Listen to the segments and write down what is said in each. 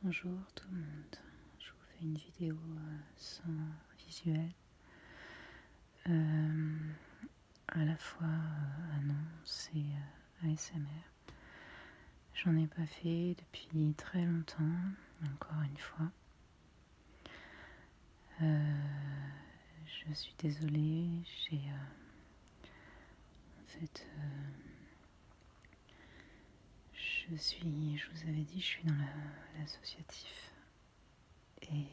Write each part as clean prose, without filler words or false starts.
Bonjour tout le monde, je vous fais une vidéo sans visuel, à la fois annonce et ASMR. J'en ai pas fait depuis très longtemps, encore une fois. Je suis désolée, je vous avais dit, je suis dans l'associatif et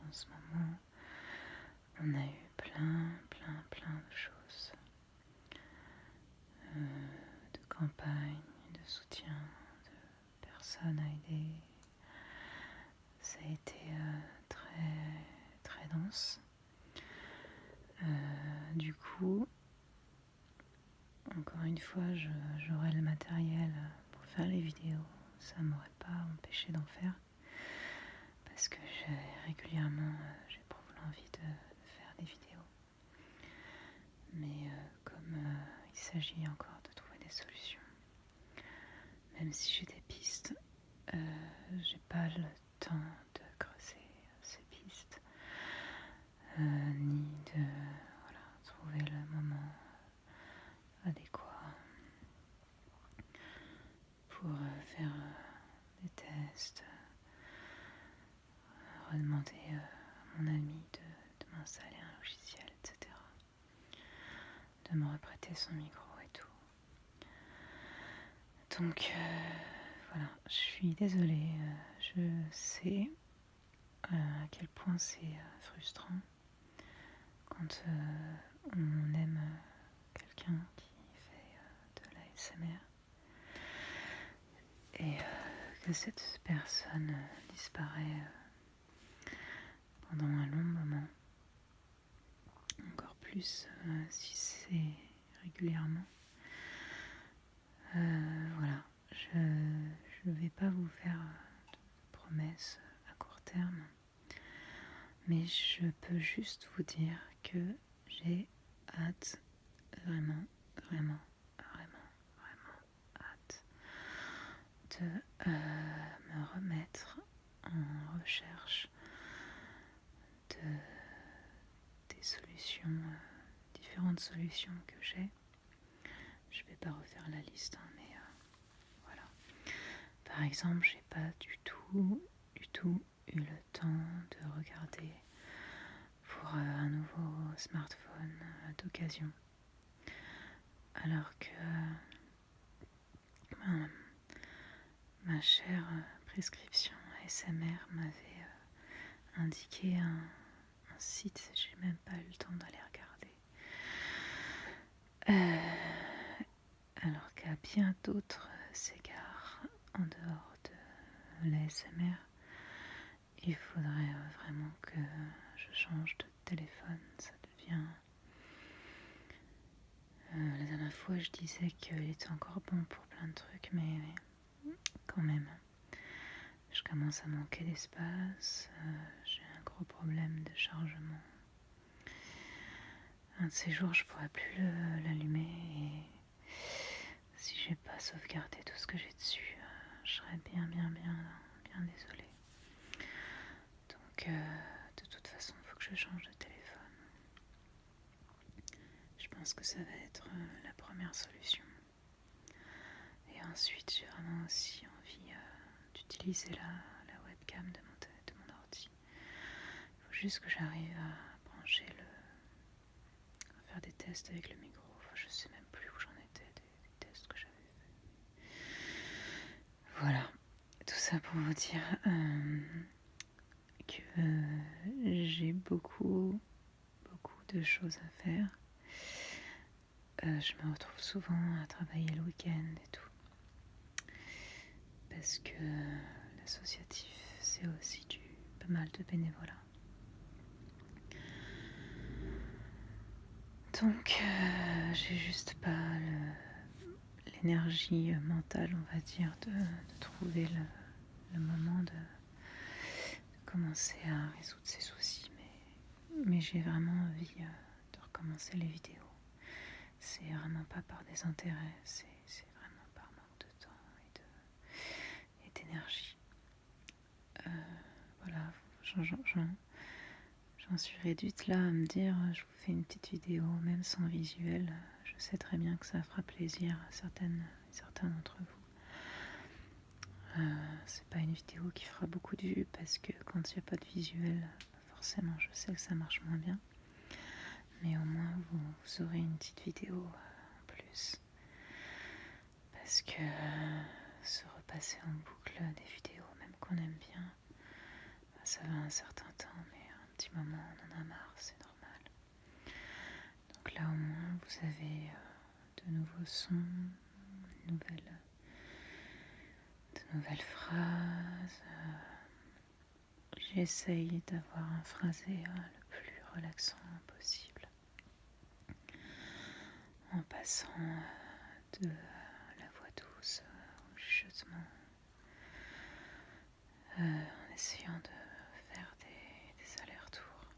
en ce moment, on a eu plein de choses, de campagnes, de soutien, de personnes à aider. Ça a été très dense. Du coup, encore une fois, j'aurai le matériel pour faire les vidéos. Ça ne m'aurait pas empêché d'en faire parce que régulièrement, j'éprouve l'envie de faire des vidéos. Mais comme il s'agit encore de trouver des solutions, même si j'ai des pistes, j'ai pas le temps de creuser ces pistes, ni de trouver le moment adéquat pour faire des tests, redemander à mon ami de m'installer un logiciel, etc. De me reprêter son micro et tout. Donc voilà, je suis désolée, je sais à quel point c'est frustrant quand on aime quelqu'un qui fait de l'ASMR et que cette personne disparaît pendant un long moment, encore plus si c'est régulièrement. Voilà, je ne vais pas vous faire de promesses à court terme, mais je peux juste vous dire que j'ai hâte, vraiment hâte de me remettre en recherche des solutions, différentes solutions que j'ai. Je vais pas refaire la liste, mais voilà. Par exemple, j'ai pas du tout eu le temps de regarder pour un nouveau smartphone d'occasion. Alors que ma chère prescription ASMR m'avait indiqué un site, j'ai même pas eu le temps d'aller regarder. Alors qu'à bien d'autres égards, en dehors de l'ASMR, il faudrait vraiment que je change de téléphone. Ça devient... la dernière fois, je disais qu'il était encore bon pour plein de trucs, mais quand même, je commence à manquer d'espace. J'ai un gros problème de chargement. Un de ces jours, je pourrais plus l'allumer et si j'ai pas sauvegardé tout ce que j'ai dessus, je serais bien désolée. Donc, de toute façon, il faut que je change de téléphone. Je pense que ça va être la première solution. Et ensuite, j'ai vraiment aussi envie d'utiliser la webcam de mon ordi. Il faut juste que j'arrive à brancher à faire des tests avec le micro. Enfin, je sais même plus où j'en étais des tests que j'avais fait. Voilà, tout ça pour vous dire que j'ai beaucoup de choses à faire. Je me retrouve souvent à travailler le week-end et tout. Parce que l'associatif, c'est aussi pas mal de bénévolat. Donc, j'ai juste pas l'énergie mentale, on va dire, de trouver le moment de commencer à résoudre ces soucis. Mais j'ai vraiment envie de recommencer les vidéos. C'est vraiment pas par désintérêt, c'est vraiment par manque de temps et d'énergie. j'en suis réduite là à me dire, je vous fais une petite vidéo, même sans visuel. Je sais très bien que ça fera plaisir à certains d'entre vous. C'est pas une vidéo qui fera beaucoup de vues parce que quand il n'y a pas de visuel, forcément je sais que ça marche moins bien. Mais au moins vous aurez une petite vidéo en plus. Parce que se repasser en boucle des vidéos, même qu'on aime bien, ça va un certain temps, mais un petit moment on en a marre, c'est normal. Donc là au moins vous avez de nouveaux sons, de nouvelles phrases. J'essaye d'avoir un phrasé le plus relaxant possible, en passant de la voix douce au chuchotement, en essayant de faire des allers-retours.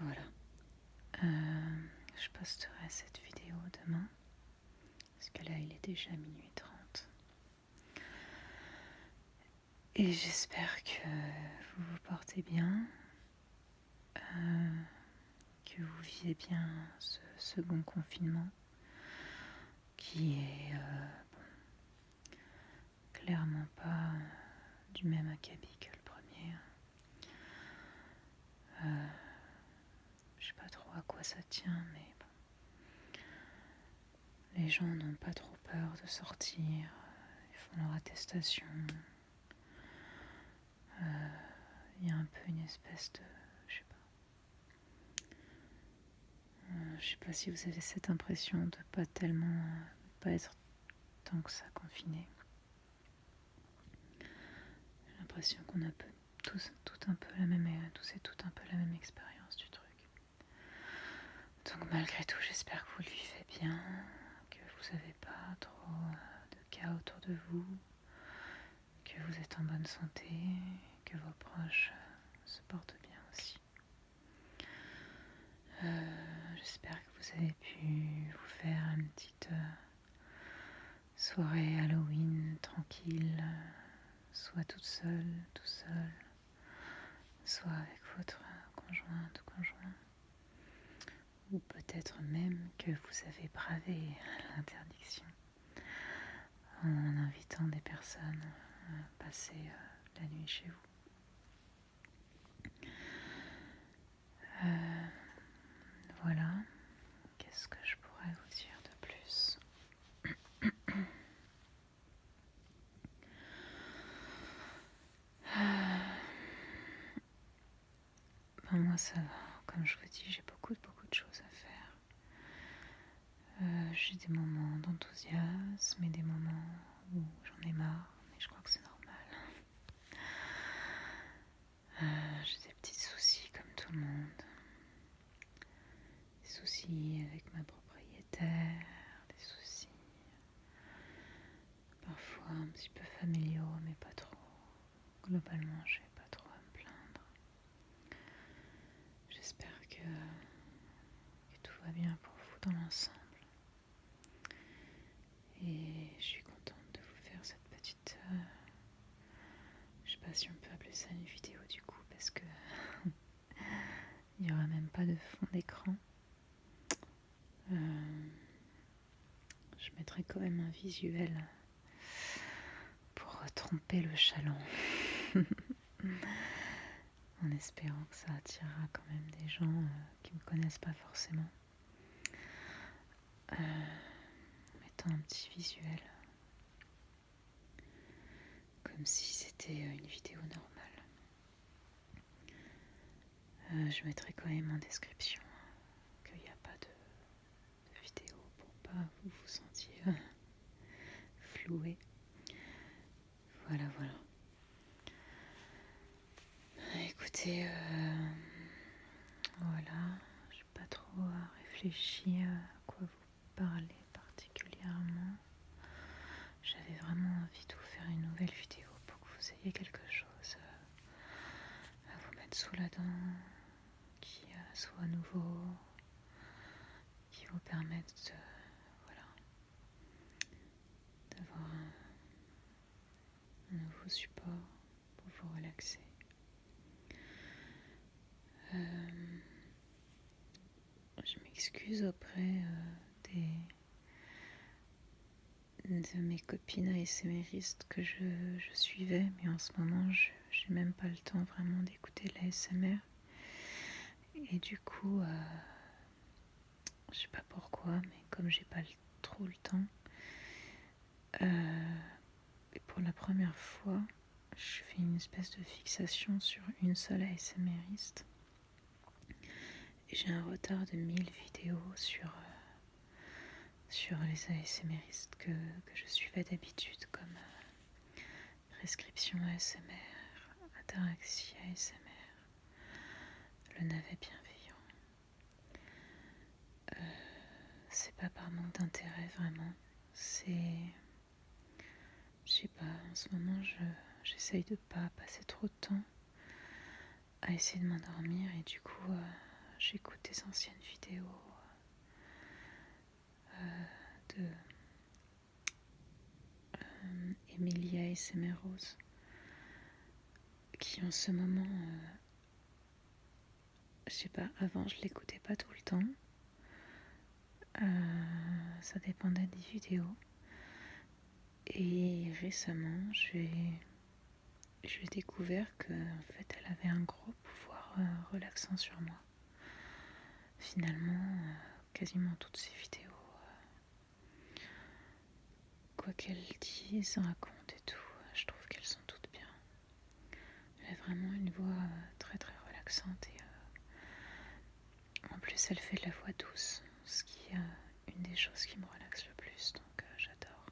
Voilà. Je posterai cette vidéo demain, parce que là il est déjà minuit 30. Et j'espère que vous vous portez bien, que vous vivez bien ce second confinement, qui est clairement pas du même acabit que le premier. Je sais pas trop à quoi ça tient, mais bon. Les gens n'ont pas trop peur de sortir, ils font leur attestation. Il y a un peu une espèce de... Je sais pas si vous avez cette impression de pas être tant que ça confiné. J'ai l'impression qu'on a tous et toutes un peu la même expérience du truc. Donc malgré tout, j'espère que vous le vivez bien, que vous n'avez pas trop de cas autour de vous, que vous êtes en bonne santé, que vos proches se portent bien aussi. J'espère que vous avez pu vous faire une petite soirée Halloween tranquille, soit toute seule, tout seul, soit avec votre conjointe ou conjoint, ou peut-être même que vous avez bravé l'interdiction en invitant des personnes à passer la nuit chez vous. Voilà, qu'est-ce que je pourrais vous dire de plus ? Moi ça va, comme je vous dis, j'ai beaucoup de choses à faire. J'ai des moments d'enthousiasme et des moments où j'en ai marre, mais je crois que c'est normal. J'ai des petits soucis comme tout le monde. Des soucis avec ma propriétaire, des soucis parfois un petit peu familiaux, mais pas trop. Globalement, j'ai pas trop à me plaindre. J'espère que tout va bien pour vous dans l'ensemble. Et je suis contente de vous faire cette petite... je sais pas si on peut appeler ça une vidéo du coup, parce que il n'y aura même pas de fond d'écran. Je mettrai quand même un visuel pour tromper le chaland. En espérant que ça attirera quand même des gens qui ne me connaissent pas forcément. Mettant un petit visuel. Comme si c'était une vidéo normale. Je mettrai quand même en description qu'il n'y a pas de vidéo pour pas vous sentiez floué. Voilà. Écoutez, voilà, je n'ai pas trop réfléchi à quoi vous parler particulièrement. J'avais vraiment envie de vous faire une nouvelle vidéo pour que vous ayez quelque chose à vous mettre sous la dent, qui soit nouveau, qui vous permette d'avoir un nouveau support pour vous relaxer. Je m'excuse auprès de mes copines ASMRistes que je suivais, mais en ce moment, j'ai même pas le temps vraiment d'écouter l'ASMR. Et du coup, je sais pas pourquoi, mais comme j'ai pas trop le temps, et pour la première fois, je fais une espèce de fixation sur une seule ASMRiste. Et j'ai un retard de 1000 vidéos sur les ASMRistes que je suivais d'habitude, comme Prescription ASMR, Ataraxie ASMR, Le Navet Bienveillant. C'est pas par manque d'intérêt vraiment, c'est... Je sais pas, en ce moment j'essaye de pas passer trop de temps à essayer de m'endormir et du coup j'écoute des anciennes vidéos de Emilia ASMR Rose qui en ce moment, je sais pas, avant je l'écoutais pas tout le temps, ça dépendait des vidéos et récemment j'ai découvert que en fait elle avait un gros pouvoir relaxant sur moi. Finalement, quasiment toutes ces vidéos, quoi qu'elles disent, racontent et tout, je trouve qu'elles sont toutes bien. Elle a vraiment une voix très très relaxante et en plus elle fait de la voix douce, ce qui est une des choses qui me relaxe le plus, donc j'adore.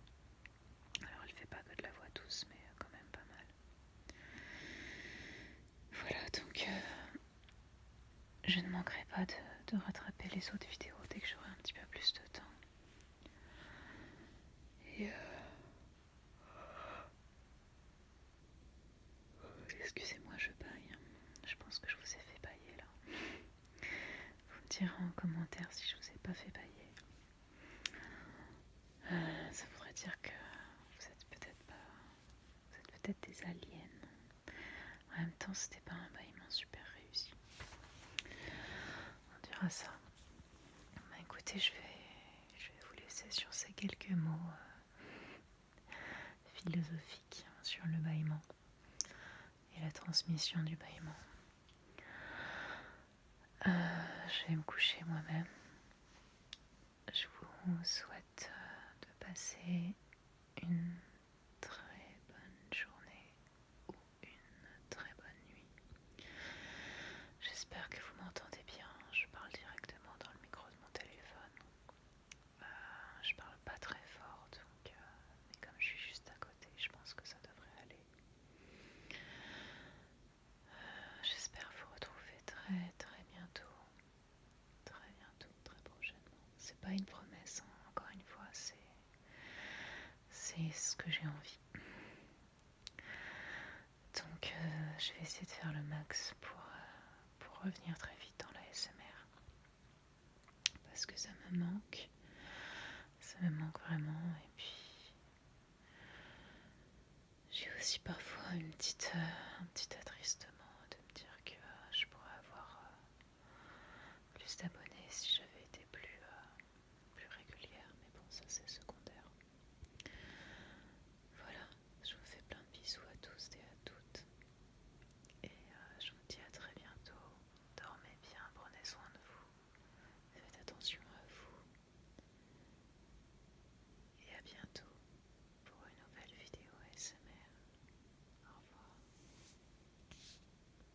Alors elle fait pas que de la voix douce, mais quand même pas mal. Voilà, donc je ne manquerai pas de rattraper les autres vidéos dès que j'aurai un petit peu plus de temps. Et excusez-moi, je baille. Je pense que je vous ai fait bailler là. Vous me direz en commentaire si je vous ai pas fait bailler. Ça voudrait dire que vous êtes peut-être pas... Vous êtes peut-être des aliens. En même temps, c'était pas un bâillement super réussi. On dira ça. Bah, écoutez, je vais vous laisser sur ces quelques mots philosophiques sur le bâillement et la transmission du bâillement. Je vais me coucher moi-même. Je vous souhaite de passer une très bonne journée ou une très bonne nuit. J'espère que vous m'entendez bien. Je parle directement dans le micro de mon téléphone. Je parle pas très fort, donc mais comme je suis juste à côté, je pense que ça devrait aller. J'espère vous retrouver très très bientôt, très prochainement. C'est pas une promesse, hein. Encore une fois, c'est ce que j'ai envie. Donc je vais essayer de faire le max pour revenir très vite dans la SMR. Parce que ça me manque vraiment. Et puis j'ai aussi parfois un petit attristement de me dire que je pourrais avoir plus d'abonnés